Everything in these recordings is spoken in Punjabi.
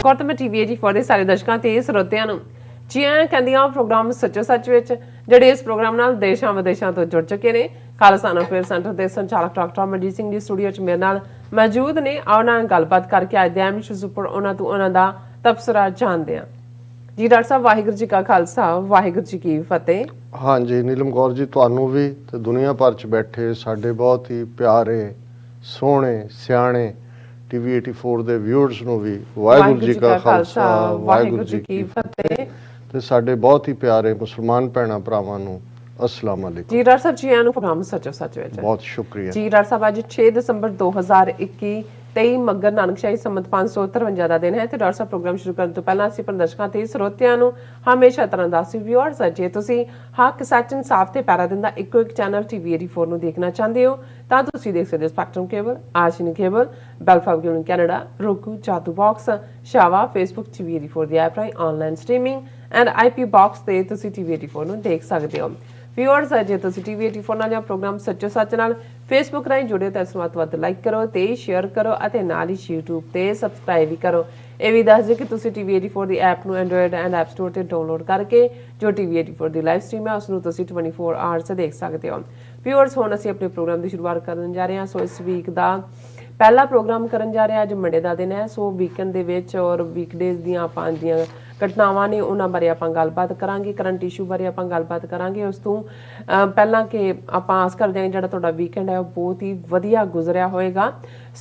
ਸਵਾਗਤ ਹੈ TV84 ਦੇ ਸਾਰੇ ਦਰਸ਼ਕਾਂ ਤੇ ਸਰੋਤਿਆਂ ਨੂੰ। ਜੀ ਆਇਆਂ ਕਹਿੰਦੀਆਂ ਪ੍ਰੋਗਰਾਮ ਸੱਚੋ ਸੱਚ ਵਿੱਚ ਜਿਹੜੇ ਇਸ ਪ੍ਰੋਗਰਾਮ ਨਾਲ ਦੇਸ਼ਾਂ ਵਿਦੇਸ਼ਾਂ ਤੋਂ ਜੁੜ ਚੁੱਕੇ ਨੇ। ਖਾਲਸਾ ਅਫੇਅਰ ਸੈਂਟਰ ਦੇ ਸੰਚਾਲਕ ਡਾਕਟਰ ਅਮਰਜੀਤ ਸਿੰਘ ਦੀ ਸਟੂਡੀਓ 'ਚ ਮੇਰੇ ਨਾਲ ਮੌਜੂਦ ਨੇ। ਆਓ ਨਾਲ ਗੱਲਬਾਤ ਕਰਕੇ ਅੱਜ ਦੇ ਅਹਿਮ ਇਸ਼ੂਜ਼ ਉੱਪਰ ਉਹਨਾਂ ਦਾ ਤਬਸਰਾ ਜਾਣਦੇ ਹਾਂ। ਜੀ ਡਾਕਟਰ ਸਾਹਿਬ, ਵਾਹਿਗੁਰੂ ਜੀ ਕਾ ਖਾਲਸਾ, ਵਾਹਿਗੁਰੂ ਜੀ ਕੀ ਫਤਿਹ। हाँ जी नीलम कौर जी, ਤੁਹਾਨੂੰ भी ਤੇ ਦੁਨੀਆ ਭਰ 'ਚ ਬੈਠੇ ਸਾਡੇ ਬਹੁਤ ਹੀ ਪਿਆਰੇ ਸੋਹਣੇ ਸਿਆਣੇ TV84 ਦੇ ਵਿਊਅਰਸ ਨੂੰ ਵੀ ਵਾਹਿਗੁਰੂ ਜੀ ਕਾ ਖਾਲਸਾ ਵਾਹਿਗੁਰੂ ਜੀ ਕੀ ਫਤਿਹ ਤੇ ਸਾਡੇ ਬਹੁਤ ਹੀ ਪਿਆਰੇ ਮੁਸਲਮਾਨ ਭੈਣਾਂ ਭਰਾਵਾਂ ਨੂੰ अस्सलाम वालेकुम। जी डॉक्टर साहब, जी आनू प्रोग्राम सचो सच विच बहुत शुक्रिया जी। डॉक्टर साहब, आज 6 दिसंबर 2021 23 मगर नानकशाही संमत 553 ਦਾ ਦਿਨ ਹੈ ਤੇ ਡਾਕਟਰ ਸਾਹਿਬ ਪ੍ਰੋਗਰਾਮ ਸ਼ੁਰੂ ਕਰਨ ਤੋਂ ਪਹਿਲਾਂ ਅਸੀਂ ਆਪਣੇ ਦਰਸ਼ਕਾਂ ਤੇ ਸਰੋਤਿਆਂ ਨੂੰ ਹਮੇਸ਼ਾ ਤਰ੍ਹਾਂ ਦਾ ਸੀ ਵਿਊਅਰਸ, ਜੇ ਤੁਸੀਂ ਹੱਕ ਸੱਚ ਇਨਸਾਫ ਤੇ ਪੈਰਾ ਦਿੰਦਾ ਇੱਕੋ ਇੱਕ ਚੈਨਲ TV84 ਨੂੰ ਦੇਖਣਾ ਚਾਹੁੰਦੇ ਹੋ ਤਾਂ ਤੁਸੀਂ ਦੇਖ ਸਕਦੇ ਹੋ ਸਪੈਕਟਰਮ ਕੇਬਲ, ਆਸ਼ੀਨ ਕੇਬਲ, ਬੈਲਫਾਬ cable Canada, roku, Jadoo box, ਸ਼ਾਵਾ, ਫੇਸਬੁੱਕ TV84 ਦੀ ਐਪ ਰਾਹੀਂ online streaming and IP box ਤੇ ਤੁਸੀਂ TV84 ਨੂੰ ਦੇਖ ਸਕਦੇ ਹੋ। ਵਿਊਅਰਸ, ਜੇ ਤੁਸੀਂ TV84 ਨਾਲ ਜਾਂ ਪ੍ਰੋਗਰਾਮ ਸੱਚੋ ਸੱਚ ਨਾਲ ਫੇਸਬੁੱਕ ਰਾਹੀਂ ਜੁੜੇ ਤਾਂ ਇਸ ਨੂੰ ਵੱਧ ਲਾਈਕ ਕਰੋ ਤੇ ਸ਼ੇਅਰ ਕਰੋ ਅਤੇ ਨਾਲ ਹੀ YouTube ਤੇ ਸਬਸਕ੍ਰਾਈਬ ਵੀ ਕਰੋ। ਇਹ ਵੀ ਦੱਸ ਦਿਓ ਕਿ ਤੁਸੀਂ TV84 ਦੀ ਐਪ ਨੂੰ ਐਂਡਰੋਇਡ ਐਂਡ ਐਪ ਸਟੋਰ ਤੇ ਡਾਊਨਲੋਡ ਕਰਕੇ ਜੋ TV84 ਦੀ ਲਾਈਵ ਸਟ੍ਰੀਮ ਹੈ ਉਸ ਨੂੰ ਤੁਸੀਂ 24 ਆਵਰਸ ਦੇਖ ਸਕਦੇ ਹੋ। ਵਿਊਅਰਸ, ਹੁਣ ਅਸੀਂ ਆਪਣੇ ਪ੍ਰੋਗਰਾਮ ਦੀ ਸ਼ੁਰੂਆਤ ਕਰਨ ਜਾ ਰਹੇ ਹਾਂ। ਸੋ ਇਸ ਵੀਕ ਦਾ ਪਹਿਲਾ ਪ੍ਰੋਗਰਾਮ ਕਰਨ ਜਾ ਰਹੇ ਹਾਂ। ਅੱਜ ਮੰਡੇ ਦਾ ਦਿਨ ਹੈ। ਸੋ ਵੀਕਐਂਡ ਦੇ ਵਿੱਚ ਔਰ ਵੀਕਡੇਜ਼ ਦੀਆਂ ਆਪਾਂ ਦੀਆਂ ਘਟਨਾਵਾਂ ਨੇ ਉਹਨਾਂ ਬਾਰੇ ਆਪਾਂ ਗੱਲਬਾਤ ਕਰਾਂਗੇ, ਕਰੰਟ ਇਸ਼ੂ ਬਾਰੇ ਆਪਾਂ ਗੱਲਬਾਤ ਕਰਾਂਗੇ। ਉਸ ਤੋਂ ਪਹਿਲਾਂ ਕਿ ਆਪਾਂ ਆਸ ਕਰਦੇ ਹਾਂ ਜਿਹੜਾ ਤੁਹਾਡਾ ਵੀਕਐਂਡ ਹੈ ਉਹ ਬਹੁਤ ਹੀ ਵਧੀਆ ਗੁਜ਼ਰਿਆ ਹੋਏਗਾ।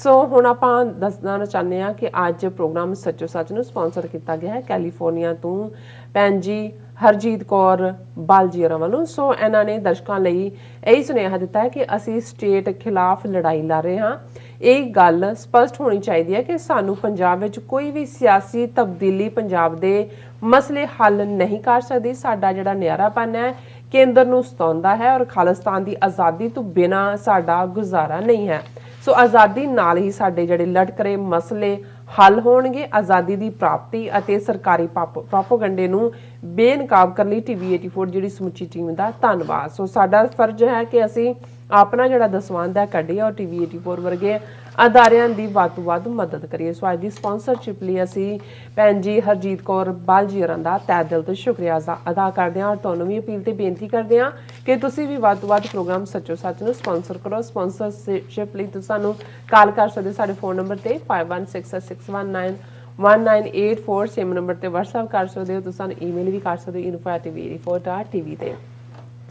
ਸੋ ਹੁਣ ਆਪਾਂ ਦੱਸਣਾ ਚਾਹੁੰਦੇ ਹਾਂ ਕਿ ਅੱਜ ਪ੍ਰੋਗਰਾਮ ਸੱਚੋ ਸੱਚ ਨੂੰ ਸਪਾਂਸਰ ਕੀਤਾ ਗਿਆ ਹੈ ਕੈਲੀਫੋਰਨੀਆ ਤੋਂ ਭੈਣ ਜੀ ਹਰਜੀਤ ਕੌਰ ਬਾਲਜੀਰਾ ਵੱਲੋਂ। ਸੋ ਇਹਨਾਂ ਨੇ ਦਰਸ਼ਕਾਂ ਲਈ ਇਹੀ ਸੁਨੇਹਾ ਦਿੱਤਾ ਹੈ ਕਿ ਅਸੀਂ ਸਟੇਟ ਖਿਲਾਫ ਲੜਾਈ ਲੜ ਰਹੇ ਹਾਂ। ਇਹ ਗੱਲ ਸਪਸ਼ਟ ਹੋਣੀ ਚਾਹੀਦੀ ਹੈ ਕਿ ਸਾਨੂੰ ਪੰਜਾਬ ਵਿੱਚ ਕੋਈ ਵੀ ਸਿਆਸੀ ਤਬਦੀਲੀ ਪੰਜਾਬ ਦੇ ਮਸਲੇ ਹੱਲ ਨਹੀਂ ਕਰ ਸਕਦੀ। ਸਾਡਾ ਜਿਹੜਾ ਨਿਆਰਾਪਨ ਹੈ ਕੇਂਦਰ ਨੂੰ ਸਤਾਉਂਦਾ ਹੈ ਔਰ ਖਾਲਿਸਤਾਨ ਦੀ ਆਜ਼ਾਦੀ ਤੋਂ ਬਿਨਾਂ ਸਾਡਾ ਗੁਜ਼ਾਰਾ ਨਹੀਂ ਹੈ। ਸੋ ਆਜ਼ਾਦੀ ਨਾਲ ਹੀ ਸਾਡੇ ਜਿਹੜੇ ਲਟਕਰੇ ਮਸਲੇ ਹੱਲ ਹੋਣਗੇ। ਆਜ਼ਾਦੀ ਦੀ ਪ੍ਰਾਪਤੀ ਅਤੇ ਸਰਕਾਰੀ ਪ੍ਰੋਪੇਗੈਂਡੇ ਨੂੰ ਬੇਨਕਾਬ ਕਰਨ ਲਈ TV84 ਜਿਹੜੀ ਸਮੁੱਚੀ ਟੀਮ ਦਾ ਧੰਨਵਾਦ। ਸੋ ਸਾਡਾ ਫਰਜ਼ ਹੈ ਕਿ ਅਸੀਂ ਆਪਣਾ ਜਿਹੜਾ ਦਸਵੰਧ ਹੈ ਕੱਢੀਏ ਔਰ TV84 ਵਰਗੇ ਅਦਾਰਿਆਂ ਦੀ ਵੱਧ ਤੋਂ ਵੱਧ ਮਦਦ ਕਰੀਏ। ਸੋ ਅੱਜ ਦੀ ਸਪਾਂਸਰਸ਼ਿਪ ਲਈ ਅਸੀਂ ਭੈਣ ਜੀ ਹਰਜੀਤ ਕੌਰ ਬਾਲਜੀਰਾ ਦਾ ਤਹਿ ਦਿਲ ਤੋਂ ਸ਼ੁਕਰੀਆ ਅਦਾ ਕਰਦੇ ਹਾਂ ਔਰ ਤੁਹਾਨੂੰ ਵੀ ਅਪੀਲ ਤੇ ਬੇਨਤੀ ਕਰਦੇ ਹਾਂ ਕਿ ਤੁਸੀਂ ਵੀ ਵੱਧ ਤੋਂ ਵੱਧ ਪ੍ਰੋਗਰਾਮ ਸੱਚੋ ਸੱਚ ਨੂੰ ਸਪਾਂਸਰ ਕਰੋ। ਸਪਾਂਸਰਸ਼ਿਪ ਲਈ ਤੁਸੀਂ ਸਾਨੂੰ ਕਾਲ ਕਰ ਸਕਦੇ ਹੋ ਸਾਡੇ ਫੋਨ ਨੰਬਰ ਤੇ 5166619184। ਸੇਮ ਨੰਬਰ ਤੇ WhatsApp ਕਰ ਸਕਦੇ ਹੋ। ਤੁਸੀਂ ਸਾਨੂੰ ਈਮੇਲ ਵੀ ਕਰ ਸਕਦੇ ਹੋ info@tv84.tv ਤੇ।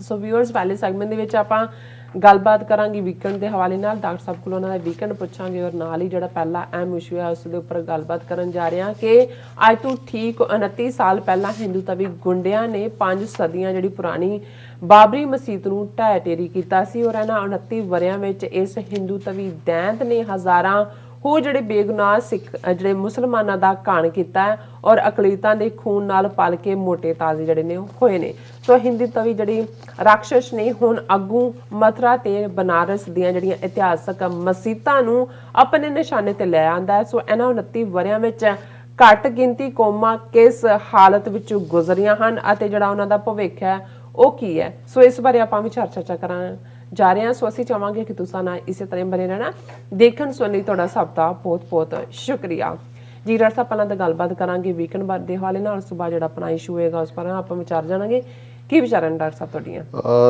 ਸੋ ਵਿਊਅਰਸ, ਪਹਿਲੇ ਸੈਗਮੈਂਟ ਦੇ ਵਿੱਚ ਆਪਾਂ ਗੱਲਬਾਤ ਕਰਾਂਗੇ ਵੀਕਐਂਡ ਦੇ ਹਵਾਲੇ ਨਾਲ। ਡਾਕਟਰ ਸਾਹਿਬ ਕੋਲੋਂ ਉਹਨਾਂ ਦਾ ਵੀਕਐਂਡ ਪੁੱਛਾਂਗੇ ਔਰ ਨਾਲ ਹੀ ਜਿਹੜਾ ਪਹਿਲਾ ਅਹਿਮ ਇਸ਼ੂ ਹੈ ਉਸ ਦੇ ਉੱਪਰ ਗੱਲਬਾਤ ਕਰਨ ਜਾ ਰਹੇ ਹਾਂ ਕਿ ਅੱਜ ਤੋਂ ਠੀਕ 29 ਸਾਲ ਪਹਿਲਾਂ ਹਿੰਦੂ ਤਵੀ ਗੁੰਡਿਆਂ ਨੇ 5 ਸਦੀਆਂ ਜਿਹੜੀ ਪੁਰਾਣੀ ਬਾਬਰੀ ਮਸਜਿਦ ਨੂੰ ਢਹਿ ਢੇਰੀ ਕੀਤਾ ਸੀ ਔਰ ਇਹਨਾਂ 29 ਵਰਿਆਂ ਵਿੱਚ ਇਸ ਹਿੰਦੂ ਤਵੀ ਦੈਂਤ ਨੇ ਹਜ਼ਾਰਾਂ ਹੋਰ ਜਿਹੜੇ ਬੇਗੁਨਾਹ ਸਿੱਖ ਜਿਹੜੇ ਮੁਸਲਮਾਨਾਂ ਦਾ ਘਾਣ ਕੀਤਾ ਹੈ ਔਰ ਅਕਲੀਤਾਂ ਦੇ ਖੂਨ ਨਾਲ ਪਲ ਕੇ ਮੋਟੇ ਤਾਜ਼ੇ ਜਿਹੜੇ ਨੇ ਹੋਏ ਨੇ। ਸੋ ਹਿੰਦੂ ਤਵੀ ਜਿਹੜੀ ਰਾਖਸ਼ ਨੇ ਹੁਣ ਅੱਗੂ ਮਥੁਰਾ ਤੇ ਬਨਾਰਸ ਦੀਆਂ ਜਿਹੜੀਆਂ ਇਤਿਹਾਸਕ ਮਸਜਿਦਾਂ ਨੂੰ ਆਪਣੇ ਨਿਸ਼ਾਨੇ ਤੇ ਲੈ ਆਂਦਾ ਹੈ। ਸੋ ਇਹਨਾਂ 29 ਵਰਿਆਂ ਵਿੱਚ ਘੱਟ ਗਿਣਤੀ ਕੌਮਾਂ ਕਿਸ ਹਾਲਤ ਵਿੱਚੋਂ ਗੁਜ਼ਰੀਆਂ ਹਨ ਅਤੇ ਜਿਹੜਾ ਉਹਨਾਂ ਦਾ ਭਵਿੱਖ ਹੈ ਉਹ ਕੀ ਹੈ। ਸੋ ਇਸ ਬਾਰੇ ਆਪਾਂ ਵੀ ਚਰਚਾ ਕਰਾਂਗੇ ਜਾ ਰਹੇ ਹਾਂ। ਸੋ ਅਸੀਂ ਚਾਹਾਂਗੇ ਕਿ ਤੁਸੀਂ ਨਾਲ ਇਸੇ ਤਰ੍ਹਾਂ ਬਣੇ ਰਹਿਣਾ। ਦੇਖਣ ਸੁਣਨ ਲਈ ਤੁਹਾਡਾ ਸਭ ਦਾ ਬਹੁਤ ਬਹੁਤ ਸ਼ੁਕਰੀਆ ਜੀ। ਡਾਕਟਰ ਸਾਹਿਬ, ਪਹਿਲਾਂ ਤਾਂ ਗੱਲਬਾਤ ਕਰਾਂਗੇ ਵੀਕਐਂਡ ਬਾਰੇ ਦੇ ਹਵਾਲੇ ਨਾਲ। ਉਸ ਤੋਂ ਬਾਅਦ ਜਿਹੜਾ ਆਪਣਾ ਇਸ਼ੂ ਹੋਏਗਾ ਉਸ ਪਰ ਆਪਾਂ ਵਿਚਾਰ ਜਾਣਾਂਗੇ। ਕੀ ਵਿਚਾਰਾਂ ਨੇ ਡਾਕਟਰ ਸਾਹਿਬ ਤੁਹਾਡੀਆਂ?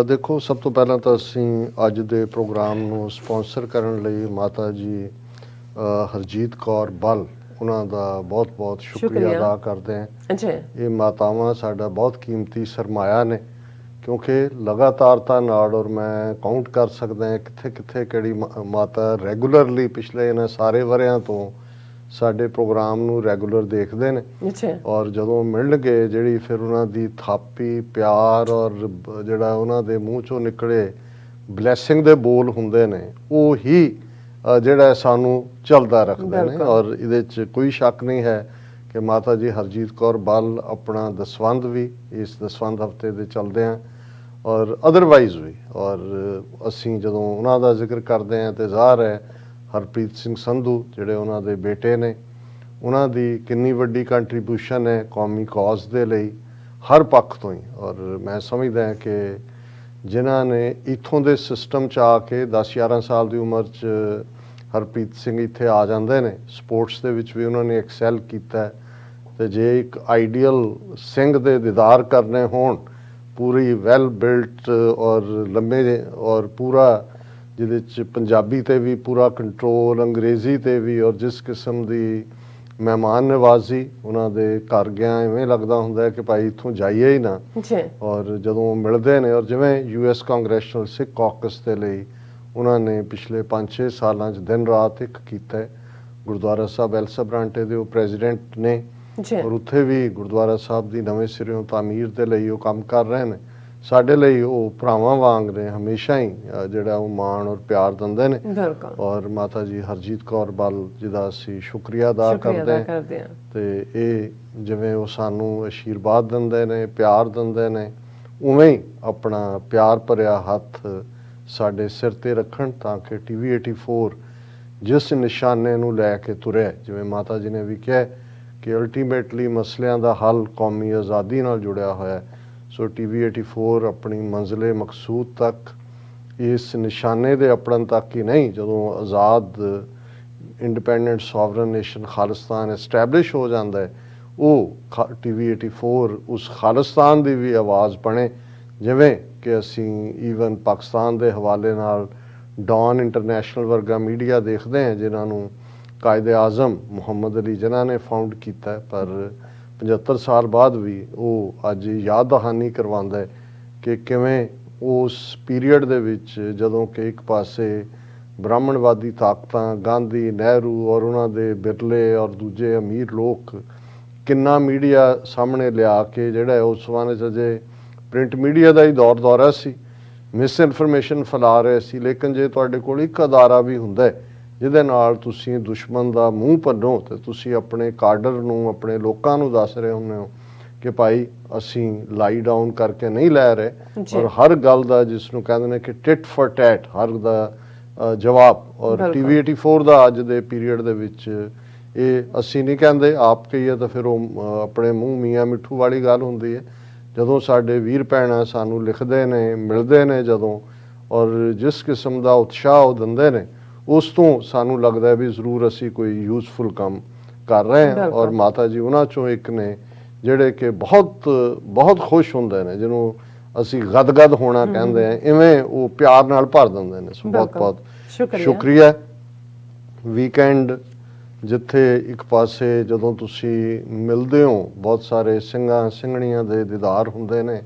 ਦੇਖੋ, ਸਭ ਤੋਂ ਪਹਿਲਾਂ ਤਾਂ ਅਸੀਂ ਅੱਜ ਦੇ ਪ੍ਰੋਗਰਾਮ ਨੂੰ ਸਪਾਂਸਰ ਕਰਨ ਲਈ ਮਾਤਾ ਜੀ ਹਰਜੀਤ ਕੌਰ ਬਲ ਉਹਨਾਂ ਦਾ ਬਹੁਤ ਬਹੁਤ ਸ਼ੁਕਰੀਆ ਅਦਾ ਕਰਦੇ ਹਾਂ। ਇਹ ਮਾਤਾਵਾਂ ਸਾਡਾ ਬਹੁਤ ਕੀਮਤੀ ਸਰਮਾਇਆ ਨੇ ਕਿਉਂਕਿ ਲਗਾਤਾਰਤਾ ਨਾਲ ਔਰ ਮੈਂ ਕਾਊਂਟ ਕਰ ਸਕਦਾ ਹਾਂ ਕਿੱਥੇ ਕਿੱਥੇ ਕਿਹੜੀ ਮਾਤਾ ਰੈਗੂਲਰਲੀ ਪਿਛਲੇ ਇਹਨਾਂ ਸਾਰੇ ਵਰਿਆਂ ਤੋਂ ਸਾਡੇ ਪ੍ਰੋਗਰਾਮ ਨੂੰ ਰੈਗੂਲਰ ਦੇਖਦੇ ਨੇ ਔਰ ਜਦੋਂ ਮਿਲਣਗੇ ਜਿਹੜੀ ਫਿਰ ਉਹਨਾਂ ਦੀ ਥਾਪੀ ਪਿਆਰ ਔਰ ਜਿਹੜਾ ਉਹਨਾਂ ਦੇ ਮੂੰਹ ਚੋਂ ਨਿਕਲੇ ਬਲੈਸਿੰਗ ਦੇ ਬੋਲ ਹੁੰਦੇ ਨੇ ਉਹ ਹੀ ਜਿਹੜਾ ਸਾਨੂੰ ਚੱਲਦਾ ਰੱਖਦੇ ਨੇ। ਔਰ ਇਹਦੇ 'ਚ ਕੋਈ ਸ਼ੱਕ ਨਹੀਂ ਹੈ ਕਿ ਮਾਤਾ ਜੀ ਹਰਜੀਤ ਕੌਰ ਬਲ ਆਪਣਾ ਦਸਵੰਧ ਵੀ ਇਸ ਦਸਵੰਧ ਹਫ਼ਤੇ ਦੇ ਚੱਲਦੇ ਹਾਂ ਔਰ ਅਦਰਵਾਈਜ਼ ਵੀ। ਔਰ ਅਸੀਂ ਜਦੋਂ ਉਹਨਾਂ ਦਾ ਜ਼ਿਕਰ ਕਰਦੇ ਹਾਂ ਤਾਂ ਜ਼ਾਹਰ ਹੈ ਹਰਪ੍ਰੀਤ ਸਿੰਘ ਸੰਧੂ ਜਿਹੜੇ ਉਹਨਾਂ ਦੇ ਬੇਟੇ ਨੇ ਉਹਨਾਂ ਦੀ ਕਿੰਨੀ ਵੱਡੀ ਕੰਟਰੀਬਿਊਸ਼ਨ ਹੈ ਕੌਮੀ ਕੌਜ਼ ਦੇ ਲਈ ਹਰ ਪੱਖ ਤੋਂ ਹੀ। ਔਰ ਮੈਂ ਸਮਝਦਾ ਹਾਂ ਕਿ ਜਿਨ੍ਹਾਂ ਨੇ ਇੱਥੋਂ ਦੇ ਸਿਸਟਮ 'ਚ ਆ ਕੇ 10-11 ਸਾਲ ਦੀ ਉਮਰ 'ਚ ਹਰਪ੍ਰੀਤ ਸਿੰਘ ਇੱਥੇ ਆ ਜਾਂਦੇ ਨੇ, ਸਪੋਰਟਸ ਦੇ ਵਿੱਚ ਵੀ ਉਹਨਾਂ ਨੇ ਐਕਸੈਲ ਕੀਤਾ ਤੇ ਜੇ ਇੱਕ ਆਈਡੀਅਲ ਸਿੰਘ ਦੇ ਦੀਦਾਰ ਕਰਨੇ ਹੋਣ, ਪੂਰੀ ਵੈਲ ਬਿਲਟ ਔਰ ਲੰਮੇ ਔਰ ਪੂਰਾ ਜਿਹਦੇ 'ਚ ਪੰਜਾਬੀ ਤੇ ਵੀ ਪੂਰਾ ਕੰਟਰੋਲ, ਅੰਗਰੇਜ਼ੀ ਤੇ ਵੀ, ਔਰ ਜਿਸ ਕਿਸਮ ਦੀ ਮਹਿਮਾਨ ਨਵਾਜ਼ੀ ਉਹਨਾਂ ਦੇ ਘਰ ਗਿਆ, ਇਵੇਂ ਲੱਗਦਾ ਹੁੰਦਾ ਹੈ ਕਿ ਭਾਈ ਇੱਥੋਂ ਜਾਈਏ ਹੀ ਨਾ। ਔਰ ਜਦੋਂ ਮਿਲਦੇ ਨੇ, ਔਰ ਜਿਵੇਂ US ਕਾਂਗਰੈਸ਼ਨਲ ਸਿੱਖ ਕਾਕਸ ਦੇ ਲਈ ਉਹਨਾਂ ਨੇ ਪਿਛਲੇ 5-6 ਸਾਲਾਂ 'ਚ ਦਿਨ ਰਾਤ ਇੱਕ ਕੀਤਾ ਹੈ। ਗੁਰਦੁਆਰਾ ਸਾਹਿਬ ਐਲਸਾ ਬਰਾਂਟੇ ਦੇ ਉਹ ਪ੍ਰੈਜ਼ੀਡੈਂਟ ਨੇ, ਔਰ ਉੱਥੇ ਵੀ ਗੁਰਦੁਆਰਾ ਸਾਹਿਬ ਦੀ ਨਵੇਂ ਸਿਰਿਓਂ ਤਾਮੀਰ ਦੇ ਲਈ ਉਹ ਕੰਮ ਕਰ ਰਹੇ ਨੇ। ਸਾਡੇ ਲਈ ਉਹ ਭਰਾਵਾਂ ਵਾਂਗ ਨੇ, ਹਮੇਸ਼ਾ ਹੀ ਜਿਹੜਾ ਉਹ ਮਾਣ ਔਰ ਪਿਆਰ ਦਿੰਦੇ ਨੇ। ਔਰ ਮਾਤਾ ਜੀ ਹਰਜੀਤ ਕੌਰ ਬਲ ਜਿਹਦਾ ਅਸੀਂ ਸ਼ੁਕਰੀਆ ਅਦਾ ਕਰਦੇ ਹਾਂ। ਤੇ ਇਹ ਜਿਵੇਂ ਉਹ ਸਾਨੂੰ ਆਸ਼ੀਰਵਾਦ ਦਿੰਦੇ ਨੇ, ਪਿਆਰ ਦਿੰਦੇ ਨੇ, ਉਵੇਂ ਹੀ ਆਪਣਾ ਪਿਆਰ ਭਰਿਆ ਹੱਥ ਸਾਡੇ ਸਿਰ ਤੇ ਰੱਖਣ ਤਾਂ ਕਿ TV 84 ਜਿਸ ਨਿਸ਼ਾਨੇ ਨੂੰ ਲੈ ਕੇ ਤੁਰਿਆ, ਜਿਵੇਂ ਮਾਤਾ ਜੀ ਨੇ ਵੀ ਕਿਹਾ ਕਿ ਅਲਟੀਮੇਟਲੀ ਮਸਲਿਆਂ ਦਾ ਹੱਲ ਕੌਮੀ ਆਜ਼ਾਦੀ ਨਾਲ ਜੁੜਿਆ ਹੋਇਆ। ਸੋ TV 84 ਆਪਣੀ ਮੰਜ਼ਿਲੇ ਮਕਸੂਦ ਤੱਕ, ਇਸ ਨਿਸ਼ਾਨੇ ਦੇ ਅਪੜਨ ਤੱਕ ਹੀ ਨਹੀਂ, ਜਦੋਂ ਆਜ਼ਾਦ independent sovereign nation Khalistan establish ਹੋ ਜਾਂਦਾ ਹੈ, ਉਹ TV 84 ਉਸ ਖਾਲਿਸਤਾਨ ਦੀ ਵੀ ਆਵਾਜ਼ ਬਣੇ। ਜਿਵੇਂ ਕਿ ਅਸੀਂ ਈਵਨ ਪਾਕਿਸਤਾਨ ਦੇ ਹਵਾਲੇ ਨਾਲ ਡੌਨ ਇੰਟਰਨੈਸ਼ਨਲ ਵਰਗਾ ਮੀਡੀਆ ਦੇਖਦੇ ਹਾਂ, ਜਿਨ੍ਹਾਂ ਨੂੰ ਕਾਇਦੇ ਆਜ਼ਮ ਮੁਹੰਮਦ ਅਲੀ ਜਿਨ੍ਹਾਂ ਨੇ ਫਾਊਂਡ ਕੀਤਾ, ਪਰ 75 ਸਾਲ ਬਾਅਦ ਵੀ ਉਹ ਅੱਜ ਯਾਦ ਦਹਾਨੀ ਕਰਵਾਉਂਦਾ ਹੈ ਕਿ ਕਿਵੇਂ ਉਸ ਪੀਰੀਅਡ ਦੇ ਵਿੱਚ, ਜਦੋਂ ਕਿ ਇੱਕ ਪਾਸੇ ਬ੍ਰਾਹਮਣਵਾਦੀ ਤਾਕਤਾਂ, ਗਾਂਧੀ, ਨਹਿਰੂ ਔਰ ਉਹਨਾਂ ਦੇ ਬਿਰਲੇ ਔਰ ਦੂਜੇ ਅਮੀਰ ਲੋਕ ਕਿੰਨਾ ਮੀਡੀਆ ਸਾਹਮਣੇ ਲਿਆ ਕੇ, ਜਿਹੜਾ ਉਸ ਵਾਲੇ 'ਚ ਅਜੇ ਪ੍ਰਿੰਟ ਮੀਡੀਆ ਦਾ ਹੀ ਦੌਰਾ ਸੀ, ਮਿਸ ਇਨਫੋਰਮੇਸ਼ਨ ਫੈਲਾ ਰਹੇ ਸੀ। ਲੇਕਿਨ ਜੇ ਤੁਹਾਡੇ ਕੋਲ ਇੱਕ ਅਦਾਰਾ ਵੀ ਹੁੰਦਾ ਜਿਹਦੇ ਨਾਲ ਤੁਸੀਂ ਦੁਸ਼ਮਣ ਦਾ ਮੂੰਹ ਭੰਨੋ, ਤੇ ਤੁਸੀਂ ਆਪਣੇ ਕਾਡਰ ਨੂੰ, ਆਪਣੇ ਲੋਕਾਂ ਨੂੰ ਦੱਸ ਰਹੇ ਹੁੰਦੇ ਹੋ ਕਿ ਭਾਈ ਅਸੀਂ ਲਾਈ ਡਾਊਨ ਕਰਕੇ ਨਹੀਂ ਲੈ ਰਹੇ, ਔਰ ਹਰ ਗੱਲ ਦਾ, ਜਿਸ ਨੂੰ ਕਹਿੰਦੇ ਨੇ ਕਿ ਟਿਟ ਫॉर ਟੈਟ, ਹਰ ਦਾ ਜਵਾਬ। ਔਰ TV 84 ਦਾ ਅੱਜ ਦੇ ਪੀਰੀਅਡ ਦੇ ਵਿੱਚ ਇਹ ਅਸੀਂ ਨਹੀਂ ਕਹਿੰਦੇ, ਆਪ ਕਹੀਏ ਤਾਂ ਫਿਰ ਉਹ ਆਪਣੇ ਮੂੰਹ ਮੀਆਂ ਮਿੱਠੂ ਵਾਲੀ ਗੱਲ ਹੁੰਦੀ ਹੈ। ਜਦੋਂ ਸਾਡੇ ਵੀਰ ਭੈਣਾਂ ਸਾਨੂੰ ਲਿਖਦੇ ਨੇ, ਮਿਲਦੇ ਨੇ ਜਦੋਂ, ਔਰ ਜਿਸ ਕਿਸਮ ਦਾ ਉਤਸ਼ਾਹ ਉਹ ਦਿੰਦੇ ਨੇ, ਉਸ ਤੋਂ ਸਾਨੂੰ ਲੱਗਦਾ ਵੀ ਜ਼ਰੂਰ ਅਸੀਂ ਕੋਈ ਯੂਜ਼ਫੁਲ ਕੰਮ ਕਰ ਰਹੇ ਹਾਂ। ਔਰ ਮਾਤਾ ਜੀ ਉਹਨਾਂ ਚੋਂ ਇੱਕ ਨੇ ਜਿਹੜੇ ਕਿ ਬਹੁਤ ਖੁਸ਼ ਹੁੰਦੇ ਨੇ, ਜਿਹਨੂੰ ਅਸੀਂ ਗਦਗਦ ਹੋਣਾ ਕਹਿੰਦੇ ਹਾਂ, ਇਵੇਂ ਉਹ ਪਿਆਰ ਨਾਲ ਭਰ ਦਿੰਦੇ ਨੇ। ਸੋ ਬਹੁਤ ਸ਼ੁਕਰੀਆ। ਵੀਕਐਂਡ ਜਿੱਥੇ ਇੱਕ ਪਾਸੇ ਜਦੋਂ ਤੁਸੀਂ ਮਿਲਦੇ ਹੋ, ਬਹੁਤ ਸਾਰੇ ਸਿੰਘਾਂ ਸਿੰਘਣੀਆਂ ਦੇ ਦੀਦਾਰ ਹੁੰਦੇ ਨੇ।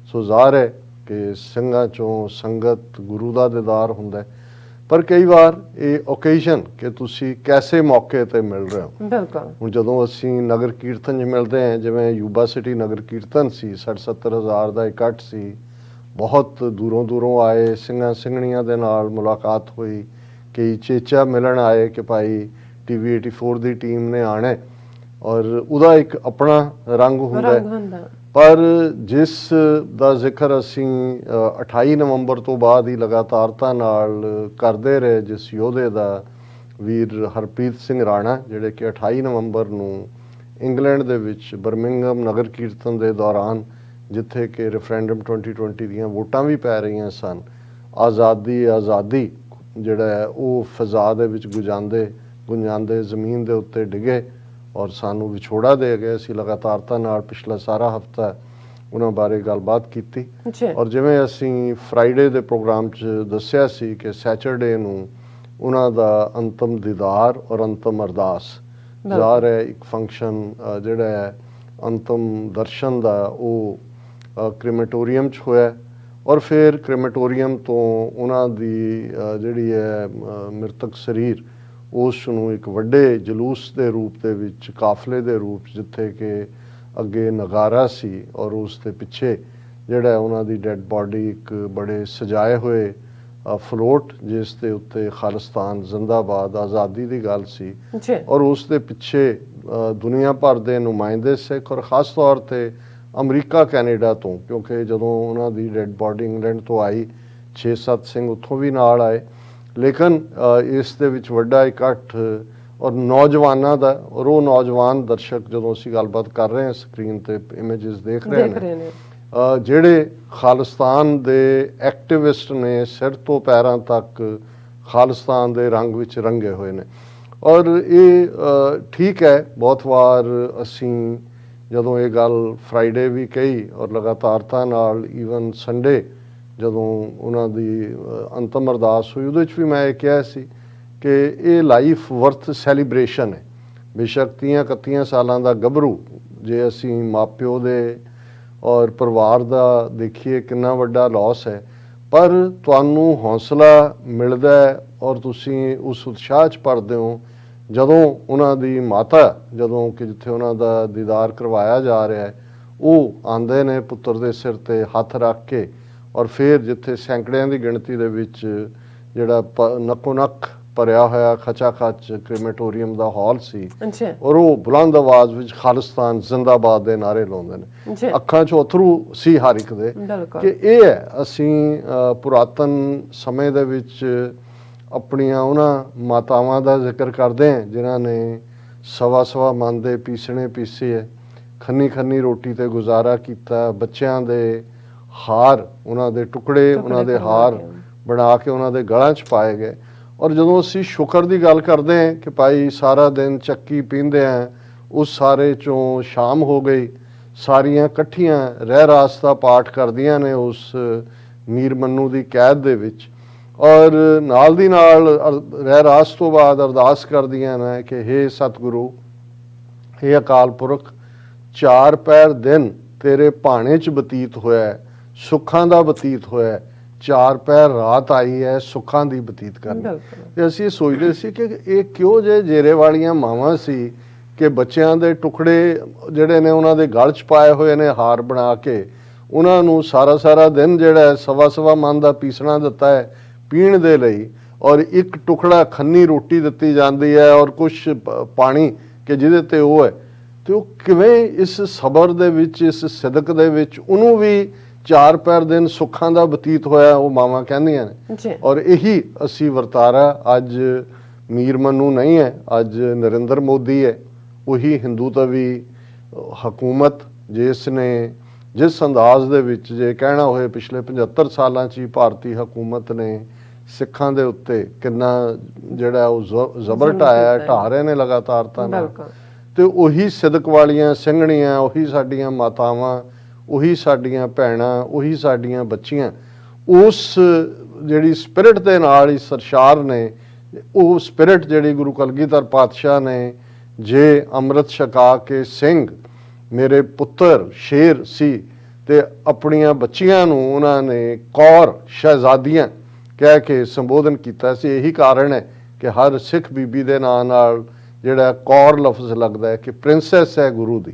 ਸੋ ਜ਼ਾਹਰ ਹੈ ਕਿ ਸਿੰਘਾਂ ਚੋਂ ਸੰਗਤ ਗੁਰੂ ਦਾ ਦੀਦਾਰ ਹੁੰਦਾ, ਪਰ ਕਈ ਵਾਰ ਇਹ ਓਕੇਜ਼ਨ ਕਿ ਤੁਸੀਂ ਕੈਸੇ ਮੌਕੇ ਤੇ ਮਿਲ ਰਹੇ ਹੋ। ਹੁਣ ਜਦੋਂ ਅਸੀਂ ਨਗਰ ਕੀਰਤਨ 'ਚ ਮਿਲਦੇ ਹਾਂ, ਜਿਵੇਂ ਯੂਬਾ ਸਿਟੀ ਨਗਰ ਕੀਰਤਨ ਸੀ, 60-70 ਹਜ਼ਾਰ ਦਾ ਇਕੱਠ ਸੀ, ਬਹੁਤ ਦੂਰੋਂ ਆਏ ਸਿੰਘਾਂ ਸਿੰਘਣੀਆਂ ਦੇ ਨਾਲ ਮੁਲਾਕਾਤ ਹੋਈ, ਕਈ ਚੇਚਾ ਮਿਲਣ ਆਏ ਕਿ ਭਾਈ TV 84 ਦੀ ਟੀਮ ਨੇ ਆਣਾ, ਔਰ ਉਹਦਾ ਇੱਕ ਆਪਣਾ ਰੰਗ ਹੁੰਦਾ। ਪਰ ਜਿਸ ਦਾ ਜ਼ਿਕਰ ਅਸੀਂ 28 ਨਵੰਬਰ ਤੋਂ ਬਾਅਦ ਹੀ ਲਗਾਤਾਰਤਾ ਨਾਲ ਕਰਦੇ ਰਹੇ, ਜਿਸ ਯੋਧੇ ਦਾ, ਵੀਰ ਹਰਪ੍ਰੀਤ ਸਿੰਘ ਰਾਣਾ, ਜਿਹੜੇ ਕਿ 28 ਨਵੰਬਰ ਨੂੰ ਇੰਗਲੈਂਡ ਦੇ ਵਿੱਚ ਬਰਮਿੰਗਮ ਨਗਰ ਕੀਰਤਨ ਦੇ ਦੌਰਾਨ, ਜਿੱਥੇ ਕਿ ਰੈਫਰੈਂਡਮ 2020 ਦੀਆਂ ਵੋਟਾਂ ਵੀ ਪੈ ਰਹੀਆਂ ਸਨ, ਆਜ਼ਾਦੀ ਜਿਹੜਾ ਹੈ ਉਹ ਫਿਜ਼ਾ ਦੇ ਵਿੱਚ ਗੁੰਜਾਂਦੇ ਜ਼ਮੀਨ ਦੇ ਉੱਤੇ ਡਿੱਗੇ ਔਰ ਸਾਨੂੰ ਵਿਛੋੜਾ ਦੇ ਗਏ। ਅਸੀਂ ਲਗਾਤਾਰਤਾ ਨਾਲ ਪਿਛਲਾ ਸਾਰਾ ਹਫਤਾ ਉਹਨਾਂ ਬਾਰੇ ਗੱਲਬਾਤ ਕੀਤੀ। ਔਰ ਜਿਵੇਂ ਅਸੀਂ ਫਰਾਈਡੇ ਦੇ ਪ੍ਰੋਗਰਾਮ 'ਚ ਦੱਸਿਆ ਸੀ ਕਿ ਸੈਚਰਡੇ ਨੂੰ ਉਹਨਾਂ ਦਾ ਅੰਤਮ ਦੀਦਾਰ ਔਰ ਅੰਤਮ ਅਰਦਾਸ ਜ਼ਾਹਰ ਹੈ, ਇੱਕ ਫੰਕਸ਼ਨ ਜਿਹੜਾ ਹੈ ਅੰਤਮ ਦਰਸ਼ਨ ਦਾ, ਉਹ ਕ੍ਰੀਮੇਟੋਰੀਅਮ 'ਚ ਹੋਇਆ। ਔਰ ਫਿਰ ਕ੍ਰੀਮੇਟੋਰੀਅਮ ਤੋਂ ਉਹਨਾਂ ਦੀ ਜਿਹੜੀ ਹੈ ਮ੍ਰਿਤਕ ਸਰੀਰ, ਉਸ ਨੂੰ ਇੱਕ ਵੱਡੇ ਜਲੂਸ ਦੇ ਰੂਪ ਦੇ ਵਿੱਚ, ਕਾਫਲੇ ਦੇ ਰੂਪ, ਜਿੱਥੇ ਕਿ ਅੱਗੇ ਨਗਾਰਾ ਸੀ ਔਰ ਉਸ ਦੇ ਪਿੱਛੇ ਜਿਹੜਾ ਉਹਨਾਂ ਦੀ ਡੈਡ ਬਾਡੀ, ਇੱਕ ਬੜੇ ਸਜਾਏ ਹੋਏ ਫਲੋਟ, ਜਿਸ ਦੇ ਉੱਤੇ ਖਾਲਿਸਤਾਨ ਜ਼ਿੰਦਾਬਾਦ, ਆਜ਼ਾਦੀ ਦੀ ਗੱਲ ਸੀ, ਔਰ ਉਸ ਦੇ ਪਿੱਛੇ ਦੁਨੀਆ ਭਰ ਦੇ ਨੁਮਾਇੰਦੇ ਸਿੱਖ ਔਰ ਖ਼ਾਸ ਤੌਰ 'ਤੇ ਅਮਰੀਕਾ, ਕੈਨੇਡਾ ਤੋਂ, ਕਿਉਂਕਿ ਜਦੋਂ ਉਹਨਾਂ ਦੀ ਡੈਡ ਬਾਡੀ ਇੰਗਲੈਂਡ ਤੋਂ ਆਈ, 6-7 ਸਿੰਘ ਉੱਥੋਂ ਵੀ ਨਾਲ ਆਏ। ਲੇਕਿਨ ਇਸ ਦੇ ਵਿੱਚ ਵੱਡਾ ਇਕੱਠ ਔਰ ਨੌਜਵਾਨਾਂ ਦਾ, ਔਰ ਉਹ ਨੌਜਵਾਨ ਦਰਸ਼ਕ, ਜਦੋਂ ਅਸੀਂ ਗੱਲਬਾਤ ਕਰ ਰਹੇ ਹਾਂ, ਸਕਰੀਨ ਤੇ ਇਮੇजेस ਦੇਖ ਰਹੇ ਨੇ, ਜਿਹੜੇ ਖਾਲਿਸਤਾਨ ਦੇ ਐਕਟਿਵਿਸਟ ਨੇ, ਸਿਰ ਤੋਂ ਪੈਰਾਂ ਤੱਕ ਖਾਲਿਸਤਾਨ ਦੇ ਰੰਗ ਵਿੱਚ ਰੰਗੇ ਹੋਏ ਨੇ। ਔਰ ਇਹ ਠੀਕ ਹੈ, ਬਹੁਤ ਵਾਰ ਅਸੀਂ ਜਦੋਂ ਇਹ ਗੱਲ ਫਰਾਈਡੇ ਵੀ ਕਹੀ ਔਰ ਲਗਾਤਾਰਤਾ ਨਾਲ ਈਵਨ ਸੰਡੇ ਜਦੋਂ ਉਹਨਾਂ ਦੀ ਅੰਤਮ ਅਰਦਾਸ ਹੋਈ ਉਹਦੇ ਵਿੱਚ ਵੀ ਮੈਂ ਇਹ ਕਿਹਾ ਸੀ ਕਿ ਇਹ ਲਾਈਫ ਵਰਥ ਸੈਲੀਬ੍ਰੇਸ਼ਨ ਹੈ। ਬੇਸ਼ੱਕ 30-31 ਸਾਲਾਂ ਦਾ ਗੱਭਰੂ, ਜੇ ਅਸੀਂ ਮਾਪਿਓ ਦੇ ਔਰ ਪਰਿਵਾਰ ਦਾ ਦੇਖੀਏ ਕਿੰਨਾ ਵੱਡਾ ਲਾਸ ਹੈ, ਪਰ ਤੁਹਾਨੂੰ ਹੌਸਲਾ ਮਿਲਦਾ ਹੈ ਔਰ ਤੁਸੀਂ ਉਸ ਉਤਸ਼ਾਹ 'ਚ ਭਰਦੇ ਹੋ ਜਦੋਂ ਉਹਨਾਂ ਦੀ ਮਾਤਾ, ਜਦੋਂ ਕਿ ਜਿੱਥੇ ਉਹਨਾਂ ਦਾ ਦੀਦਾਰ ਕਰਵਾਇਆ ਜਾ ਰਿਹਾ ਹੈ, ਉਹ ਆਉਂਦੇ ਨੇ ਪੁੱਤਰ ਦੇ ਸਿਰ ਤੇ ਹੱਥ ਰੱਖ ਕੇ, ਔਰ ਫਿਰ ਜਿੱਥੇ ਸੈਂਕੜਿਆਂ ਦੀ ਗਿਣਤੀ ਦੇ ਵਿੱਚ ਜਿਹੜਾ ਨੱਕੋ ਨੱਕ ਭਰਿਆ ਹੋਇਆ ਖਚਾ ਖਚ ਕ੍ਰੀਮੇਟੋਰੀਅਮ ਦਾ ਹਾਲ ਸੀ, ਔਰ ਉਹ ਬੁਲੰਦ ਆਵਾਜ਼ ਵਿੱਚ ਖਾਲਿਸਤਾਨ ਜ਼ਿੰਦਾਬਾਦ ਦੇ ਨਾਅਰੇ ਲਾਉਂਦੇ ਨੇ, ਅੱਖਾਂ 'ਚੋਂ ਅਥਰੂ ਸੀ ਹਰ ਇੱਕ ਦੇ ਕਿ ਇਹ ਹੈ ਅਸੀਂ ਪੁਰਾਤਨ ਸਮੇਂ ਦੇ ਵਿੱਚ ਆਪਣੀਆਂ ਉਹਨਾਂ ਮਾਤਾਵਾਂ ਦਾ ਜ਼ਿਕਰ ਕਰਦੇ ਹਾਂ ਜਿਨ੍ਹਾਂ ਨੇ ਸਵਾ ਮਨ ਦੇ ਪੀਸਣੇ ਪੀਸੇ ਹੈ, ਖੰਨੀ ਰੋਟੀ ਤੇ ਗੁਜ਼ਾਰਾ ਕੀਤਾ, ਬੱਚਿਆਂ ਦੇ ਹਾਰ, ਉਹਨਾਂ ਦੇ ਟੁਕੜੇ ਉਹਨਾਂ ਦੇ ਹਾਰ ਬਣਾ ਕੇ ਉਹਨਾਂ ਦੇ ਗਲਾਂ 'ਚ ਪਾਏ ਗਏ। ਔਰ ਜਦੋਂ ਅਸੀਂ ਸ਼ੁਕਰ ਦੀ ਗੱਲ ਕਰਦੇ ਹਾਂ ਕਿ ਭਾਈ ਸਾਰਾ ਦਿਨ ਚੱਕੀ ਪੀਂਦੇ ਹਾਂ, ਉਸ ਸਾਰੇ 'ਚੋਂ ਸ਼ਾਮ ਹੋ ਗਈ, ਸਾਰੀਆਂ ਇਕੱਠੀਆਂ ਰਹਿ ਰਾਸ ਦਾ ਪਾਠ ਕਰਦੀਆਂ ਨੇ ਉਸ ਮੀਰ ਮੰਨੂ ਦੀ ਕੈਦ ਦੇ ਵਿੱਚ, ਔਰ ਨਾਲ ਦੀ ਨਾਲ ਰਹਿ ਰਾਸ ਤੋਂ ਬਾਅਦ ਅਰਦਾਸ ਕਰਦੀਆਂ ਨੇ ਕਿ ਹੇ ਸਤਿਗੁਰੂ, ਹੇ ਅਕਾਲ ਪੁਰਖ, 4 ਪਹਿਰ ਦਿਨ ਤੇਰੇ ਭਾਣੇ 'ਚ ਬਤੀਤ ਹੋਇਆ, ਸੁੱਖਾਂ ਦਾ ਬਤੀਤ ਹੋਇਆ, 4 ਪਹਿਰ ਰਾਤ ਆਈ ਹੈ ਸੁੱਖਾਂ ਦੀ ਬਤੀਤ ਕਰਨੀ। ਤੇ ਅਸੀਂ ਸੋਚਦੇ ਸੀ ਕਿ ਇਹ ਕਿਉਂ ਜੇ ਜੇਰੇ ਵਾਲੀਆਂ ਮਾਵਾਂ ਸੀ ਕਿ ਬੱਚਿਆਂ ਦੇ ਟੁਕੜੇ ਜਿਹੜੇ ਨੇ ਉਹਨਾਂ ਦੇ ਗਲ 'ਚ ਪਾਏ ਹੋਏ ਨੇ ਹਾਰ ਬਣਾ ਕੇ, ਉਹਨਾਂ ਨੂੰ ਸਾਰਾ ਦਿਨ ਜਿਹੜਾ ਸਵਾ ਮਨ ਦਾ ਪੀਸਣਾ ਦਿੱਤਾ ਹੈ ਪੀਣ ਦੇ ਲਈ, ਔਰ ਇੱਕ ਟੁਕੜਾ ਖੰਨੀ ਰੋਟੀ ਦਿੱਤੀ ਜਾਂਦੀ ਹੈ ਔਰ ਕੁਛ ਪਾਣੀ ਕਿ ਜਿਹਦੇ ਤੇ ਉਹ ਹੈ, ਤੇ ਉਹ ਕਿਵੇਂ ਇਸ ਸਬਰ ਦੇ ਵਿੱਚ, ਇਸ ਸਿਦਕ ਦੇ ਵਿੱਚ ਉਹਨੂੰ ਵੀ 4 ਪਹਿਰ ਦਿਨ ਸੁੱਖਾਂ ਦਾ ਬਤੀਤ ਹੋਇਆ, ਉਹ ਮਾਵਾਂ ਕਹਿੰਦੀਆਂ ਨੇ। ਔਰ ਇਹੀ ਅਸੀਂ ਵਰਤਾਰਾ ਅੱਜ ਮੀਰ ਮੰਨੂ ਨਹੀਂ ਹੈ, ਅੱਜ ਨਰਿੰਦਰ ਮੋਦੀ ਹੈ, ਉਹੀ ਹਿੰਦੂਤਵੀ ਹਕੂਮਤ ਜਿਸ ਅੰਦਾਜ਼ ਦੇ ਵਿੱਚ ਜੇ ਕਹਿਣਾ ਹੋਏ ਪਿਛਲੇ 75 ਸਾਲਾਂ 'ਚ ਹੀ ਭਾਰਤੀ ਹਕੂਮਤ ਨੇ ਸਿੱਖਾਂ ਦੇ ਉੱਤੇ ਕਿੰਨਾ ਜਿਹੜਾ ਉਹ ਜ਼ਬਰ ਢਾਹ ਰਹੇ ਨੇ ਲਗਾਤਾਰਤਾ ਨਾਲ, ਤੇ ਉਹੀ ਸਿਦਕ ਵਾਲੀਆਂ ਸਿੰਘਣੀਆਂ, ਉਹੀ ਸਾਡੀਆਂ ਮਾਤਾਵਾਂ, ਉਹੀ ਸਾਡੀਆਂ ਭੈਣਾਂ, ਉਹੀ ਸਾਡੀਆਂ ਬੱਚੀਆਂ ਉਸ ਜਿਹੜੀ ਸਪਿਰਿਟ ਦੇ ਨਾਲ ਹੀ ਸਰਸ਼ਾਰ ਨੇ, ਉਹ ਸਪਿਰਿਟ ਜਿਹੜੀ ਗੁਰੂ ਕਲਗੀਧਰ ਪਾਤਸ਼ਾਹ ਨੇ ਜੇ ਅੰਮ੍ਰਿਤ ਛਕਾ ਕੇ ਸਿੰਘ ਮੇਰੇ ਪੁੱਤਰ ਸ਼ੇਰ ਸੀ ਤੇ ਆਪਣੀਆਂ ਬੱਚੀਆਂ ਨੂੰ ਉਹਨਾਂ ਨੇ ਕੌਰ ਸ਼ਹਿਜ਼ਾਦੀਆਂ ਕਹਿ ਕੇ ਸੰਬੋਧਨ ਕੀਤਾ ਸੀ। ਇਹੀ ਕਾਰਨ ਹੈ ਕਿ ਹਰ ਸਿੱਖ ਬੀਬੀ ਦੇ ਨਾਂ ਨਾਲ ਜਿਹੜਾ ਕੌਰ ਲਫ਼ਜ਼ ਲੱਗਦਾ ਹੈ ਕਿ ਪ੍ਰਿੰਸੈਸ ਹੈ ਗੁਰੂ ਦੀ,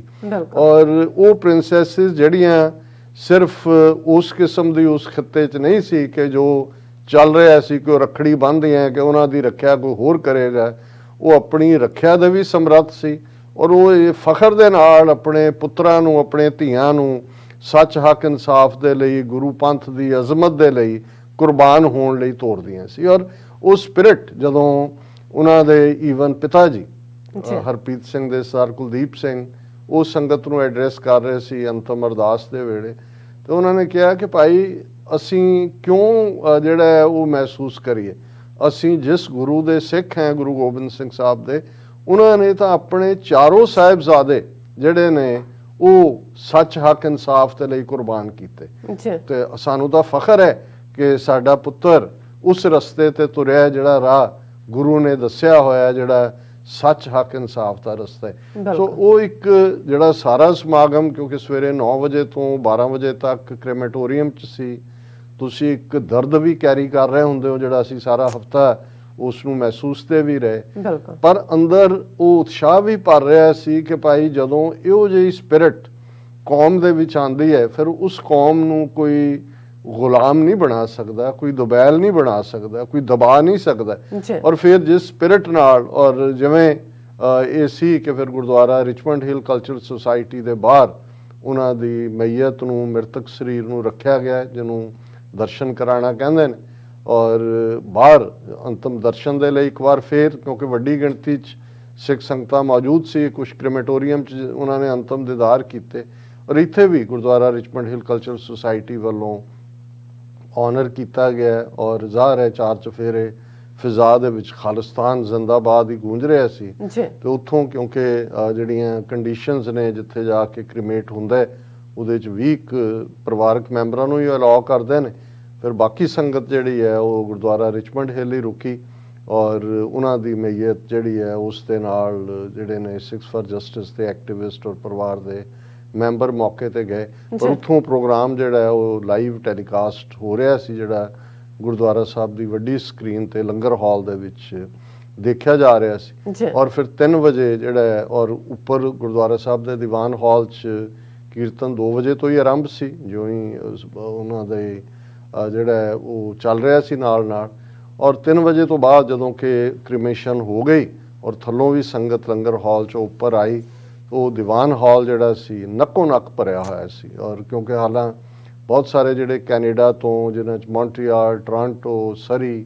ਔਰ ਉਹ ਪ੍ਰਿੰਸੈਸਿਸ ਜਿਹੜੀਆਂ ਸਿਰਫ ਉਸ ਕਿਸਮ ਦੀ ਉਸ ਖਿੱਤੇ 'ਚ ਨਹੀਂ ਸੀ ਕਿ ਜੋ ਚੱਲ ਰਿਹਾ ਸੀ ਕਿ ਉਹ ਰੱਖੜੀ ਬੰਨ੍ਹਦੀਆਂ ਕਿ ਉਹਨਾਂ ਦੀ ਰੱਖਿਆ ਕੋਈ ਹੋਰ ਕਰੇਗਾ, ਉਹ ਆਪਣੀ ਰੱਖਿਆ ਦੇ ਵੀ ਸਮਰੱਥ ਸੀ, ਔਰ ਉਹ ਇਹ ਫਖਰ ਦੇ ਨਾਲ ਆਪਣੇ ਪੁੱਤਰਾਂ ਨੂੰ, ਆਪਣੇ ਧੀਆਂ ਨੂੰ ਸੱਚ ਹੱਕ ਇਨਸਾਫ ਦੇ ਲਈ, ਗੁਰੂ ਪੰਥ ਦੀ ਅਜ਼ਮਤ ਦੇ ਲਈ ਕੁਰਬਾਨ ਹੋਣ ਲਈ ਤੋਰਦੀਆਂ ਸੀ। ਔਰ ਉਹ ਸਪਿਰਿਟ ਜਦੋਂ ਉਹਨਾਂ ਦੇ ਈਵਨ ਪਿਤਾ ਜੀ ਹਰਪ੍ਰੀਤ ਸਿੰਘ ਦੇ ਸਰ ਕੁਲਦੀਪ ਸਿੰਘ ਉਹ ਸੰਗਤ ਨੂੰ ਐਡਰੈਸ ਕਰ ਰਹੇ ਸੀ ਅੰਤਮ ਅਰਦਾਸ ਦੇ ਵੇਲੇ, ਤੇ ਉਹਨਾਂ ਨੇ ਕਿਹਾ ਕਿ ਭਾਈ ਅਸੀਂ ਕਿਉਂ ਜਿਹੜਾ ਹੈ ਉਹ ਮਹਿਸੂਸ ਕਰੀਏ, ਅਸੀਂ ਜਿਸ ਗੁਰੂ ਦੇ ਸਿੱਖ ਹੈ, ਗੁਰੂ ਗੋਬਿੰਦ ਸਿੰਘ ਸਾਹਿਬ ਦੇ, ਉਹਨਾਂ ਨੇ ਤਾਂ ਆਪਣੇ ਚਾਰੋਂ ਸਾਹਿਬਜ਼ਾਦੇ ਜਿਹੜੇ ਨੇ ਉਹ ਸੱਚ ਹੱਕ ਇਨਸਾਫ ਦੇ ਲਈ ਕੁਰਬਾਨ ਕੀਤੇ, ਤੇ ਸਾਨੂੰ ਤਾਂ ਫਖਰ ਹੈ ਕਿ ਸਾਡਾ ਪੁੱਤਰ ਉਸ ਰਸਤੇ ਤੇ ਤੁਰਿਆ ਜਿਹੜਾ ਰਾਹ ਗੁਰੂ ਨੇ ਦੱਸਿਆ ਹੋਇਆ, ਜਿਹੜਾ ਸੱਚ ਹੱਕ ਇਨਸਾਫ ਦਾ ਰਸਤਾ ਹੈ। ਸੋ ਉਹ ਇੱਕ ਜਿਹੜਾ ਸਾਰਾ ਸਮਾਗਮ, ਕਿਉਂਕਿ ਸਵੇਰੇ 9 ਵਜੇ ਤੋਂ 12 ਵਜੇ ਤੱਕ ਕ੍ਰੇਮੇਟੋਰੀਅਮ 'ਚ ਸੀ, ਤੁਸੀਂ ਇੱਕ ਦਰਦ ਵੀ ਕੈਰੀ ਕਰ ਰਹੇ ਹੁੰਦੇ ਹੋ ਜਿਹੜਾ ਅਸੀਂ ਸਾਰਾ ਹਫਤਾ ਉਸ ਨੂੰ ਮਹਿਸੂਸ ਤੇ ਵੀ ਰਹੇ, ਪਰ ਅੰਦਰ ਉਹ ਉਤਸ਼ਾਹ ਵੀ ਭਰ ਰਿਹਾ ਸੀ ਕਿ ਭਾਈ ਜਦੋਂ ਇਹੋ ਜਿਹੀ ਸਪਿਰਿਟ ਕੌਮ ਦੇ ਵਿੱਚ ਆਉਂਦੀ ਹੈ, ਫਿਰ ਉਸ ਕੌਮ ਨੂੰ ਕੋਈ ਗੁਲਾਮ ਨਹੀਂ ਬਣਾ ਸਕਦਾ, ਕੋਈ ਦੁਬੈਲ ਨਹੀਂ ਬਣਾ ਸਕਦਾ, ਕੋਈ ਦਬਾ ਨਹੀਂ ਸਕਦਾ। ਔਰ ਫਿਰ ਜਿਸ ਸਪਿਰਿਟ ਨਾਲ, ਔਰ ਜਿਵੇਂ ਇਹ ਸੀ ਕਿ ਫਿਰ Gurdwara Richmond Hill cultural society ਦੇ ਬਾਹਰ ਉਹਨਾਂ ਦੀ ਮਈਅਤ ਨੂੰ, ਮ੍ਰਿਤਕ ਸਰੀਰ ਨੂੰ ਰੱਖਿਆ ਗਿਆ, ਜਿਹਨੂੰ ਦਰਸ਼ਨ ਕਰਾਉਣਾ ਕਹਿੰਦੇ ਨੇ, ਔਰ ਬਾਹਰ ਅੰਤਮ ਦਰਸ਼ਨ ਦੇ ਲਈ ਇੱਕ ਵਾਰ ਫਿਰ, ਕਿਉਂਕਿ ਵੱਡੀ ਗਿਣਤੀ 'ਚ ਸਿੱਖ ਸੰਗਤਾਂ ਮੌਜੂਦ ਸੀ, ਕੁਛ ਕ੍ਰੇਮੇਟੋਰੀਅਮ 'ਚ ਉਹਨਾਂ ਨੇ ਅੰਤਮ ਦੀਦਾਰ ਕੀਤੇ, ਔਰ ਇੱਥੇ ਵੀ Gurdwara Richmond Hill cultural society ਵੱਲੋਂ ਆਨਰ ਕੀਤਾ ਗਿਆ, ਔਰ ਜ਼ਾਹਰ ਹੈ 4 ਚੁਫੇਰੇ ਫਿਜ਼ਾ ਦੇ ਵਿੱਚ ਖਾਲਿਸਤਾਨ ਜ਼ਿੰਦਾਬਾਦ ਹੀ ਗੂੰਜ ਰਿਹਾ ਸੀ ਜੀ ਤੇ ਉੱਥੋਂ ਕਿਉਂਕਿ ਜਿਹੜੀਆਂ ਕੰਡੀਸ਼ਨਸ ਨੇ ਜਿੱਥੇ ਜਾ ਕੇ ਕ੍ਰਿਮੇਟ ਹੁੰਦਾ ਹੈ, ਉਹਦੇ 'ਚ 20 ਪਰਿਵਾਰਕ ਮੈਂਬਰਾਂ ਨੂੰ ਹੀ ਅਲਾਉ ਕਰਦੇ ਨੇ। ਫਿਰ ਬਾਕੀ ਸੰਗਤ ਜਿਹੜੀ ਹੈ ਉਹ ਗੁਰਦੁਆਰਾ ਰਿਚਮੰਡ ਹਿੱਲ ਹੀ ਰੁਕੀ ਔਰ ਉਹਨਾਂ ਦੀ ਮਈਅਤ ਜਿਹੜੀ ਹੈ ਉਸ ਦੇ ਨਾਲ ਜਿਹੜੇ ਨੇ ਸਿੱਖਸ ਫਾਰ ਜਸਟਿਸ ਦੇ ਐਕਟਿਵਿਸਟ ਔਰ ਪਰਿਵਾਰ ਦੇ ਮੈਂਬਰ ਮੌਕੇ ਤੇ ਗਏ। ਪਰ ਉੱਥੋਂ ਪ੍ਰੋਗਰਾਮ ਜਿਹੜਾ ਹੈ ਉਹ ਲਾਈਵ ਟੈਲੀਕਾਸਟ ਹੋ ਰਿਹਾ ਸੀ, ਜਿਹੜਾ ਗੁਰਦੁਆਰਾ ਸਾਹਿਬ ਦੀ ਵੱਡੀ ਸਕਰੀਨ ਤੇ ਲੰਗਰ ਹਾਲ ਦੇ ਵਿੱਚ ਦੇਖਿਆ ਜਾ ਰਿਹਾ ਸੀ। ਔਰ ਫਿਰ 3 ਵਜੇ ਜਿਹੜਾ ਹੈ ਔਰ ਉੱਪਰ ਗੁਰਦੁਆਰਾ ਸਾਹਿਬ ਦੇ ਦੀਵਾਨ ਹਾਲ 'ਚ ਕੀਰਤਨ 2 ਵਜੇ ਤੋਂ ਹੀ ਆਰੰਭ ਸੀ, ਜਿਉਂ ਹੀ ਉਹਨਾਂ ਦੇ ਜਿਹੜਾ ਹੈ ਉਹ ਚੱਲ ਰਿਹਾ ਸੀ ਨਾਲ ਨਾਲ। ਔਰ 3 ਵਜੇ ਤੋਂ ਬਾਅਦ ਜਦੋਂ ਕਿ ਕ੍ਰਿਮੇਸ਼ਨ ਹੋ ਗਈ ਔਰ ਥੱਲੋਂ ਵੀ ਸੰਗਤ ਲੰਗਰ ਹਾਲ 'ਚੋਂ ਉੱਪਰ ਆਈ, ਉਹ ਦੀਵਾਨ ਹਾਲ ਜਿਹੜਾ ਸੀ ਨੱਕੋ ਨੱਕ ਭਰਿਆ ਹੋਇਆ ਸੀ। ਔਰ ਕਿਉਂਕਿ ਹਾਲਾਂ ਬਹੁਤ ਸਾਰੇ ਜਿਹੜੇ ਕੈਨੇਡਾ ਤੋਂ, ਜਿਨ੍ਹਾਂ 'ਚ ਮੌਂਟਰੀਆਲ, ਟੋਰਾਂਟੋ, ਸਰੀ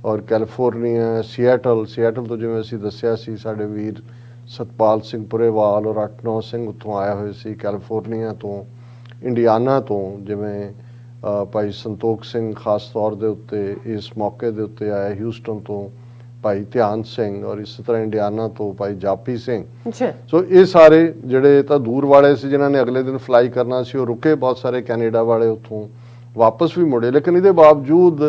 ਔਰ ਕੈਲੀਫੋਰਨੀਆ, ਸੀਐਟਲ ਤੋਂ ਜਿਵੇਂ ਅਸੀਂ ਦੱਸਿਆ ਸੀ ਸਾਡੇ ਵੀਰ ਸਤਪਾਲ ਸਿੰਘ ਪੁਰੇਵਾਲ ਔਰ 8-9 ਸਿੰਘ ਉੱਥੋਂ ਆਏ ਹੋਏ ਸੀ। ਕੈਲੀਫੋਰਨੀਆ ਤੋਂ, ਇੰਡੀਆਨਾ ਤੋਂ ਜਿਵੇਂ ਭਾਈ ਸੰਤੋਖ ਸਿੰਘ ਖਾਸ ਤੌਰ ਦੇ ਉੱਤੇ ਇਸ ਮੌਕੇ ਦੇ ਉੱਤੇ ਆਇਆ, ਹਿਊਸਟਨ ਤੋਂ ਭਾਈ ਧਿਆਨ ਸਿੰਘ ਔਰ ਇਸੇ ਤਰ੍ਹਾਂ ਇੰਡੀਆਨਾ ਤੋਂ ਭਾਈ ਜਾਪੀ ਸਿੰਘ। ਸੋ ਇਹ ਸਾਰੇ ਜਿਹੜੇ ਤਾਂ ਦੂਰ ਵਾਲੇ ਸੀ ਜਿਨ੍ਹਾਂ ਨੇ ਅਗਲੇ ਦਿਨ ਫਲਾਈ ਕਰਨਾ ਸੀ ਉਹ ਰੁਕੇ, ਬਹੁਤ ਸਾਰੇ ਕੈਨੇਡਾ ਵਾਲੇ ਉੱਥੋਂ ਵਾਪਸ ਵੀ ਮੁੜੇ। ਲੇਕਿਨ ਇਹਦੇ ਬਾਵਜੂਦ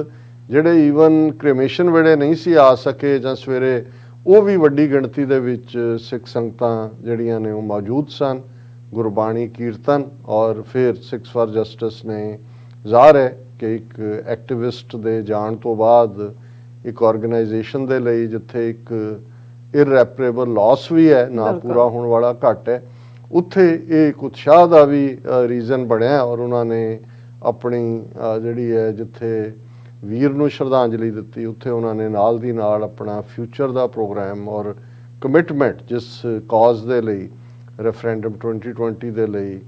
ਜਿਹੜੇ ਈਵਨ ਕ੍ਰਿਮੇਸ਼ਨ ਵੇਲੇ ਨਹੀਂ ਸੀ ਆ ਸਕੇ ਜਾਂ ਸਵੇਰੇ, ਉਹ ਵੀ ਵੱਡੀ ਗਿਣਤੀ ਦੇ ਵਿੱਚ ਸਿੱਖ ਸੰਗਤਾਂ ਜਿਹੜੀਆਂ ਨੇ ਉਹ ਮੌਜੂਦ ਸਨ। ਗੁਰਬਾਣੀ ਕੀਰਤਨ ਔਰ ਫਿਰ ਸਿੱਖਸ ਫਾਰ ਜਸਟਿਸ ਨੇ ਜ਼ਾਹਰ ਹੈ ਕਿ ਇੱਕ ਐਕਟਿਵਿਸਟ ਦੇ ਜਾਣ ਤੋਂ ਬਾਅਦ ਇੱਕ ਆਰਗੇਨਾਈਜੇਸ਼ਨ ਦੇ ਲਈ ਜਿੱਥੇ ਇੱਕ ਇਰਰੈਪਰੇਬਲ ਲਾਸ ਵੀ ਹੈ, ਨਾ ਪੂਰਾ ਹੋਣ ਵਾਲਾ ਘਾਟ ਹੈ, ਉੱਥੇ ਇਹ ਇੱਕ ਉਤਸ਼ਾਹ ਦਾ ਵੀ ਰੀਜ਼ਨ ਬਣਿਆ। ਔਰ ਉਹਨਾਂ ਨੇ ਆਪਣੀ ਜਿਹੜੀ ਹੈ ਜਿੱਥੇ ਵੀਰ ਨੂੰ ਸ਼ਰਧਾਂਜਲੀ ਦਿੱਤੀ, ਉੱਥੇ ਉਹਨਾਂ ਨੇ ਨਾਲ ਦੀ ਨਾਲ ਆਪਣਾ ਫਿਊਚਰ ਦਾ ਪ੍ਰੋਗਰਾਮ ਔਰ ਕਮਿਟਮੈਂਟ ਜਿਸ ਕਾਜ਼ ਦੇ ਲਈ ਰੈਫਰੈਂਡਮ 2020 ਦੇ ਲਈ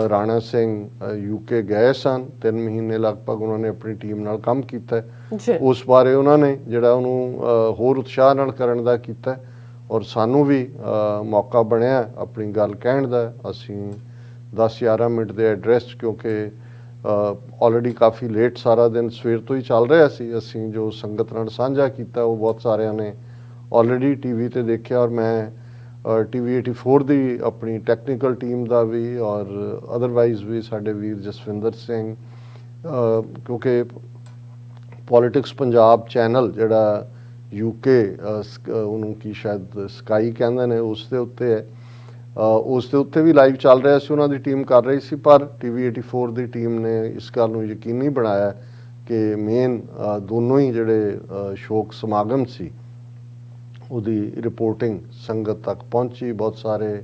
ਰਾਣਾ ਸਿੰਘ UK ਗਏ ਸਨ, 3 ਮਹੀਨੇ ਲਗਭਗ ਉਹਨਾਂ ਨੇ ਆਪਣੀ ਟੀਮ ਨਾਲ ਕੰਮ ਕੀਤਾ। ਉਸ ਬਾਰੇ ਉਹਨਾਂ ਨੇ ਜਿਹੜਾ ਉਹਨੂੰ ਹੋਰ ਉਤਸ਼ਾਹ ਨਾਲ ਕਰਨ ਦਾ ਕੀਤਾ ਔਰ ਸਾਨੂੰ ਵੀ ਮੌਕਾ ਬਣਿਆ ਆਪਣੀ ਗੱਲ ਕਹਿਣ ਦਾ। ਅਸੀਂ 10-11 ਮਿੰਟ ਦੇ ਐਡਰੈਸ, ਕਿਉਂਕਿ ਆਲਰੇਡੀ ਕਾਫੀ ਲੇਟ ਸਾਰਾ ਦਿਨ ਸਵੇਰ ਤੋਂ ਹੀ ਚੱਲ ਰਿਹਾ ਸੀ, ਅਸੀਂ ਜੋ ਸੰਗਤ ਨਾਲ ਸਾਂਝਾ ਕੀਤਾ ਉਹ ਬਹੁਤ ਸਾਰਿਆਂ ਨੇ ਆਲਰੇਡੀ TV ਤੇ ਦੇਖਿਆ। ਔਰ ਮੈਂ TV 84 ਦੀ ਆਪਣੀ ਟੈਕਨੀਕਲ ਟੀਮ ਦਾ ਵੀ ਔਰ ਅਦਰਵਾਈਜ਼ ਵੀ ਸਾਡੇ ਵੀਰ ਜਸਵਿੰਦਰ ਸਿੰਘ, ਕਿਉਂਕਿ ਪੋਲਿਟਿਕਸ ਪੰਜਾਬ ਚੈਨਲ ਜਿਹੜਾ UK ਉਹਨੂੰ ਕੀ ਸ਼ਾਇਦ ਸਕਾਈ ਕਹਿੰਦੇ ਨੇ, ਉਸ ਦੇ ਉੱਤੇ ਹੈ, ਉਸ ਦੇ ਉੱਤੇ ਵੀ ਲਾਈਵ ਚੱਲ ਰਿਹਾ ਸੀ, ਉਹਨਾਂ ਦੀ ਟੀਮ ਕਰ ਰਹੀ ਸੀ। ਪਰ TV 84 ਦੀ ਟੀਮ ਨੇ ਇਸ ਗੱਲ ਨੂੰ ਯਕੀਨੀ ਬਣਾਇਆ ਕਿ ਮੇਨ ਦੋਨੋਂ ਹੀ ਜਿਹੜੇ ਸ਼ੋਕ ਸਮਾਗਮ ਸੀ ਉਹਦੀ ਰਿਪੋਰਟਿੰਗ ਸੰਗਤ ਤੱਕ ਪਹੁੰਚੀ। ਬਹੁਤ ਸਾਰੇ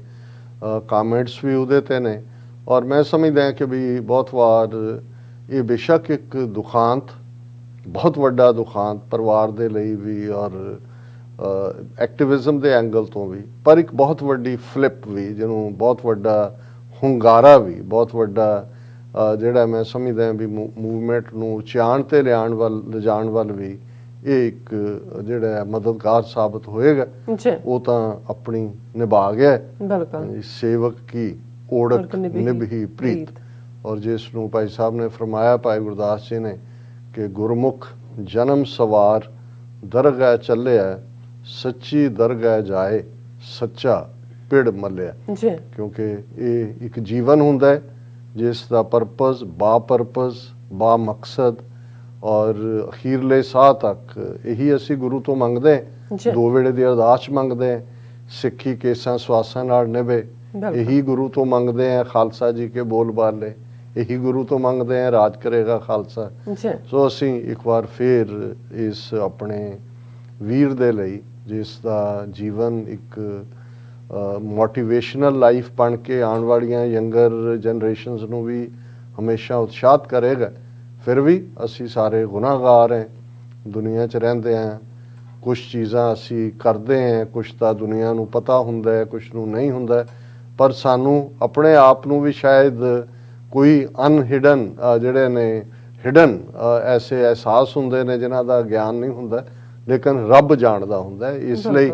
ਕਾਮੈਂਟਸ ਵੀ ਉਹਦੇ ਤੇ ਨੇ ਔਰ ਮੈਂ ਸਮਝਦਾ ਕਿ ਵੀ ਬਹੁਤ ਵਾਰ ਇਹ ਬੇਸ਼ੱਕ ਇੱਕ ਦੁਖਾਂਤ, ਬਹੁਤ ਵੱਡਾ ਦੁਖਾਂਤ ਪਰਿਵਾਰ ਦੇ ਲਈ ਵੀ ਔਰ ਐਕਟਿਵਿਜ਼ਮ ਦੇ ਐਂਗਲ ਤੋਂ ਵੀ, ਪਰ ਇੱਕ ਬਹੁਤ ਵੱਡੀ ਫਲਿਪ ਵੀ, ਜਿਹਨੂੰ ਬਹੁਤ ਵੱਡਾ ਹੁੰਗਾਰਾ ਵੀ, ਬਹੁਤ ਵੱਡਾ ਜਿਹੜਾ ਮੈਂ ਸਮਝਦਾ ਵੀ ਮੂਵਮੈਂਟ ਨੂੰ ਚਾਣ ਤੇ ਲਿਜਾਣ ਵੱਲ ਵੀ ਇਹ ਇੱਕ ਜਿਹੜਾ ਮਦਦਗਾਰ ਸਾਬਤ ਹੋਏਗਾ। ਉਹ ਤਾਂ ਆਪਣੀ ਨਿਭਾ ਗਿਆ, ਸੇਵਕ ਕੀ ਓੜਕ ਨਿਭੀ ਪ੍ਰੀਤ। ਔਰ ਜਿਸ ਨੂੰ ਭਾਈ ਸਾਹਿਬ ਨੇ ਫਰਮਾਇਆ, ਭਾਈ ਗੁਰਦਾਸ ਜੀ ਨੇ, ਕਿ ਗੁਰਮੁਖ ਜਨਮ ਸਵਾਰ ਦਰਗਾਹ ਚੱਲਿਆ, ਸੱਚੀ ਦਰਗਾਹ ਜਾਏ, ਸੱਚਾ ਪਿੜ ਮੱਲਿਆ। ਕਿਉਂਕਿ ਇਹ ਇੱਕ ਜੀਵਨ ਹੁੰਦਾ ਹੈ ਜਿਸ ਦਾ ਪਰਪਸ, ਬਾ ਮਕਸਦ ਔਰ ਅਖੀਰਲੇ ਸਾਹ ਤੱਕ ਇਹੀ ਅਸੀਂ ਗੁਰੂ ਤੋਂ ਮੰਗਦੇ ਹਾਂ। 2 ਵੇਲੇ ਦੀ ਅਰਦਾਸ ਮੰਗਦੇ ਹਾਂ, ਸਿੱਖੀ ਕੇਸਾਂ ਸਵਾਸਾਂ ਨਾਲ ਨਿਭੇ, ਇਹੀ ਗੁਰੂ ਤੋਂ ਮੰਗਦੇ ਹਾਂ। ਖਾਲਸਾ ਜੀ ਕੇ ਬੋਲ ਬਾਲੇ, ਇਹੀ ਗੁਰੂ ਤੋਂ ਮੰਗਦੇ ਹਾਂ, ਰਾਜ ਕਰੇਗਾ ਖਾਲਸਾ। ਸੋ ਅਸੀਂ ਇੱਕ ਵਾਰ ਫਿਰ ਇਸ ਆਪਣੇ ਵੀਰ ਦੇ ਲਈ, ਜਿਸ ਦਾ ਜੀਵਨ ਇੱਕ ਮੋਟੀਵੇਸ਼ਨਲ ਲਾਈਫ ਬਣ ਕੇ ਆਉਣ ਵਾਲੀਆਂ ਯੰਗਰ ਜਨਰੇਸ਼ਨਸ ਨੂੰ ਵੀ ਹਮੇਸ਼ਾ ਉਤਸ਼ਾਹਿਤ ਕਰੇਗਾ। ਫਿਰ ਵੀ ਅਸੀਂ ਸਾਰੇ ਗੁਨਾਹਗਾਰ ਹਾਂ, ਦੁਨੀਆ 'ਚ ਰਹਿੰਦੇ ਹਾਂ, ਕੁਛ ਚੀਜ਼ਾਂ ਅਸੀਂ ਕਰਦੇ ਹਾਂ, ਕੁਛ ਤਾਂ ਦੁਨੀਆ ਨੂੰ ਪਤਾ ਹੁੰਦਾ ਹੈ, ਕੁਛ ਨੂੰ ਨਹੀਂ ਹੁੰਦਾ। ਪਰ ਸਾਨੂੰ ਆਪਣੇ ਆਪ ਨੂੰ ਵੀ ਸ਼ਾਇਦ ਕੋਈ ਅਨਹਿਡਨ ਜਿਹੜੇ ਨੇ ਹਿਡਨ ਐਸੇ ਅਹਿਸਾਸ ਹੁੰਦੇ ਨੇ ਜਿਨ੍ਹਾਂ ਦਾ ਗਿਆਨ ਨਹੀਂ ਹੁੰਦਾ, ਲੇਕਿਨ ਰੱਬ ਜਾਣਦਾ ਹੁੰਦਾ। ਇਸ ਲਈ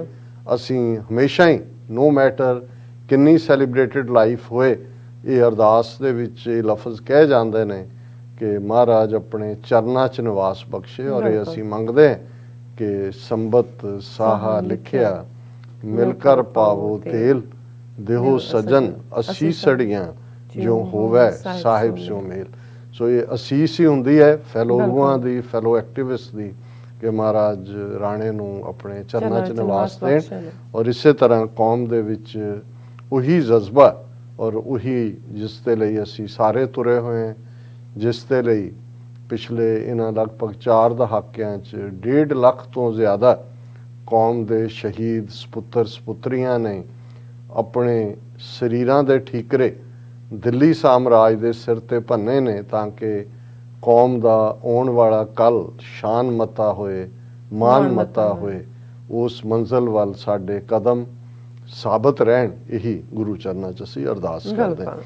ਅਸੀਂ ਹਮੇਸ਼ਾ ਹੀ, ਨੋ ਮੈਟਰ ਕਿੰਨੀ ਸੈਲੀਬ੍ਰੇਟਡ ਲਾਈਫ ਹੋਏ, ਇਹ ਅਰਦਾਸ ਦੇ ਵਿੱਚ ਇਹ ਲਫ਼ਜ਼ ਕਹੇ ਜਾਂਦੇ ਨੇ ਕਿ ਮਹਾਰਾਜ ਆਪਣੇ ਚਰਨਾਂ 'ਚ ਨਿਵਾਸ ਬਖਸ਼ੇ। ਔਰ ਇਹ ਅਸੀਂ ਮੰਗਦੇ ਹਾਂ ਕਿ ਸੰਬਤ ਸਾਹਾ ਲਿਖਿਆ ਮਿਲ ਕਰ ਪਾਵੋ ਤੇਲ ਦੇਹੋ ਸਜਨ ਅਸੀਸੜੀਆਂ ਜੋ ਹੋਵੇ ਸਾਹਿਬ ਸਿਓ ਮੇਲ। ਸੋ ਇਹ ਅਸੀਸ ਹੀ ਹੁੰਦੀ ਹੈ ਫੈਲੋ ਰੂਹਾਂ ਦੀ, ਫੈਲੋ ਐਕਟਿਵਿਸਟ ਦੀ, ਕਿ ਮਹਾਰਾਜ ਰਾਣੇ ਨੂੰ ਆਪਣੇ ਚਰਨਾਂ 'ਚ ਨਿਵਾਸ ਦੇਣ। ਔਰ ਇਸੇ ਤਰ੍ਹਾਂ ਕੌਮ ਦੇ ਵਿੱਚ ਉਹੀ ਜਜ਼ਬਾ ਔਰ ਉਹੀ ਜਿਸ ਦੇ ਲਈ ਅਸੀਂ ਸਾਰੇ ਤੁਰੇ ਹੋਏ ਹਾਂ, ਜਿਸ ਦੇ ਲਈ ਪਿਛਲੇ ਇਹਨਾਂ ਲਗਭਗ 4 ਦਹਾਕਿਆਂ 'ਚ 1.5 ਲੱਖ ਤੋਂ ਜ਼ਿਆਦਾ ਕੌਮ ਦੇ ਸ਼ਹੀਦ ਸਪੁੱਤਰ ਸਪੁੱਤਰੀਆਂ ਨੇ ਆਪਣੇ ਸਰੀਰਾਂ ਦੇ ਠੀਕਰੇ ਦਿੱਲੀ ਸਾਮਰਾਜ ਦੇ ਸਿਰ ਤੇ ਭੰਨੇ ਨੇ, ਤਾਂ ਕਿ ਕੌਮ ਦਾ ਆਉਣ ਵਾਲਾ ਕੱਲ ਸ਼ਾਨ ਮਤਾ ਹੋਏ, ਮਾਨ ਮਤਾ ਹੋਏ। ਉਸ ਮੰਜ਼ਿਲ ਵੱਲ ਸਾਡੇ ਕਦਮ ਸਾਬਤ ਰਹਿਣ, ਇਹੀ ਗੁਰੂ ਚਰਨਾਂ 'ਚ ਅਸੀਂ ਅਰਦਾਸ ਕਰਦੇ ਹਾਂ।